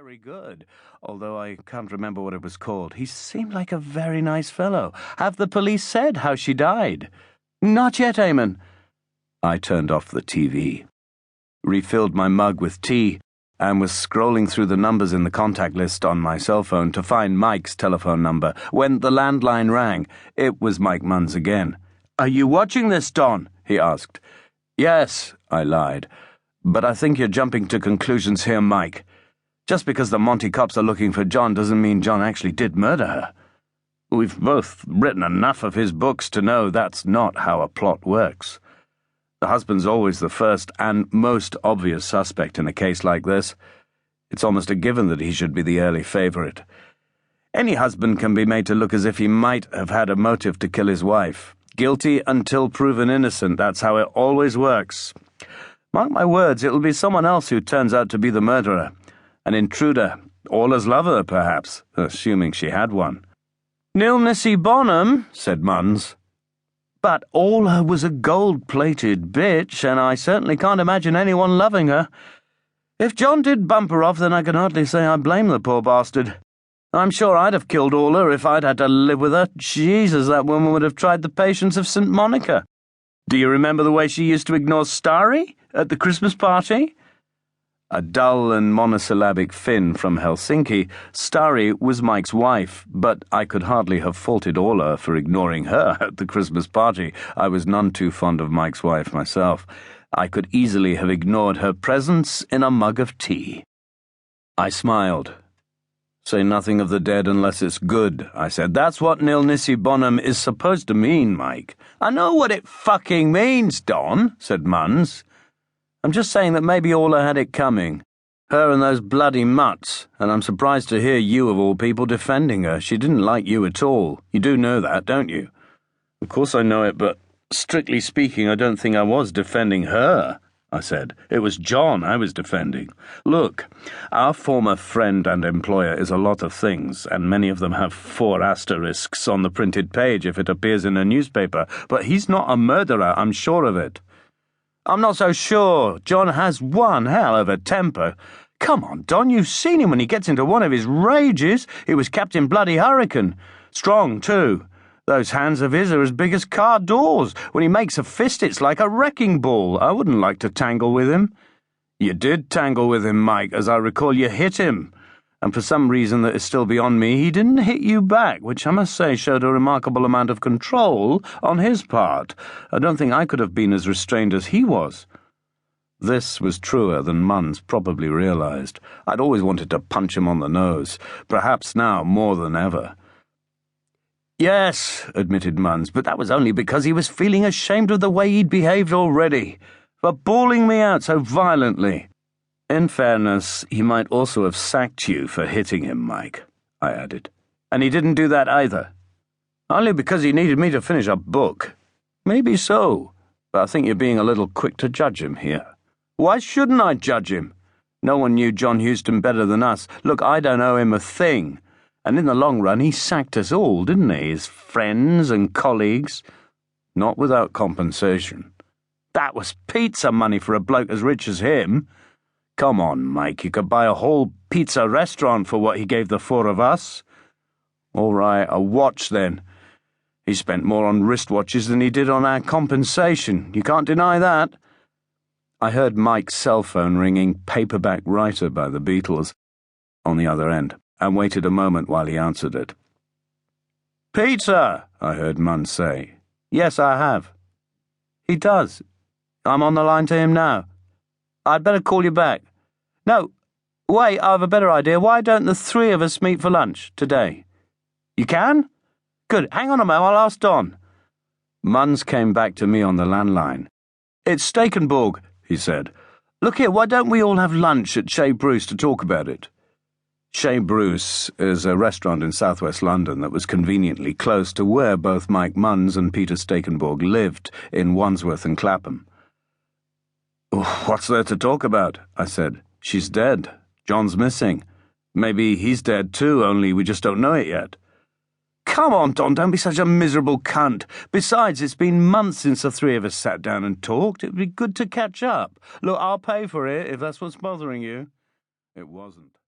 very good, although I can't remember what it was called. He seemed like a very nice fellow. Have the police said how she died? Not yet, Eamon. I turned off the TV, refilled my mug with tea, and was scrolling through the numbers in the contact list on my cell phone to find Mike's telephone number when the landline rang. It was Mike Munns again. "Are you watching this, Don?" he asked. "Yes," I lied. "But I think you're jumping to conclusions here, Mike. Just because the Monty cops are looking for John doesn't mean John actually did murder her. We've both written enough of his books to know that's not how a plot works. The husband's always the first and most obvious suspect in a case like this. It's almost a given that he should be the early favorite. Any husband can be made to look as if he might have had a motive to kill his wife. Guilty until proven innocent, that's how it always works. Mark my words, it'll be someone else who turns out to be the murderer. An intruder, Orla's lover, perhaps, assuming she had one." "Nil Nissy Bonham," said Munns. "But Orla was a gold-plated bitch, and I certainly can't imagine anyone loving her. If John did bump her off, then I can hardly say I blame the poor bastard. I'm sure I'd have killed Orla if I'd had to live with her. Jesus, that woman would have tried the patience of St. Monica. Do you remember the way she used to ignore Starry at the Christmas party?" A dull and monosyllabic Finn from Helsinki, Starry was Mike's wife, but I could hardly have faulted Orla for ignoring her at the Christmas party. I was none too fond of Mike's wife myself. I could easily have ignored her presence in a mug of tea. I smiled. "Say nothing of the dead unless it's good," I said. "That's what Nil Nissy Bonham is supposed to mean, Mike." "I know what it fucking means, Don," said Munns. "I'm just saying that maybe Orla had it coming. Her and those bloody mutts, and I'm surprised to hear you, of all people, defending her. She didn't like you at all. You do know that, don't you?" "Of course I know it, but strictly speaking, I don't think I was defending her," I said. "It was John I was defending. Look, our former friend and employer is a lot of things, and many of them have 4 asterisks on the printed page if it appears in a newspaper, but he's not a murderer, I'm sure of it." "I'm not so sure. John has one hell of a temper. Come on, Don, you've seen him when he gets into one of his rages. He was Captain Bloody Hurricane. Strong, too. Those hands of his are as big as car doors. When he makes a fist, it's like a wrecking ball. I wouldn't like to tangle with him." "You did tangle with him, Mike. As I recall, you hit him. And for some reason that is still beyond me, he didn't hit you back, which I must say showed a remarkable amount of control on his part. I don't think I could have been as restrained as he was." This was truer than Munns probably realized. I'd always wanted to punch him on the nose, perhaps now more than ever. "Yes," admitted Munns, "but that was only because he was feeling ashamed of the way he'd behaved already, for bawling me out so violently. In fairness, he might also have sacked you for hitting him, Mike," I added. "And he didn't do that either?" "Only because he needed me to finish a book." "Maybe so, but I think you're being a little quick to judge him here." "Why shouldn't I judge him? No one knew John Huston better than us. Look, I don't owe him a thing. And in the long run, he sacked us all, didn't he? His friends and colleagues." "Not without compensation." "That was pizza money for a bloke as rich as him. Come on, Mike, you could buy a whole pizza restaurant for what he gave the 4 of us." "All right, a watch then. He spent more on wristwatches than he did on our compensation. You can't deny that." I heard Mike's cell phone ringing "Paperback Writer" by the Beatles on the other end, and waited a moment while he answered it. "Pizza," I heard Munns say. "Yes, I have." "He does. I'm on the line to him now. I'd better call you back. No, wait, I have a better idea. Why don't the 3 of us meet for lunch today?" "You can? Good. Hang on a moment, I'll ask Don." Munns came back to me on the landline. "It's Stekenborg," he said. "Look here, why don't we all have lunch at Chez Bruce to talk about it?" Chez Bruce is a restaurant in southwest London that was conveniently close to where both Mike Munns and Peter Stekenborg lived, in Wandsworth and Clapham. "What's there to talk about?" I said. "She's dead. John's missing. Maybe he's dead too, only we just don't know it yet." "Come on, Don, don't be such a miserable cunt. Besides, it's been months since the 3 of us sat down and talked. It would be good to catch up. Look, I'll pay for it if that's what's bothering you." It wasn't.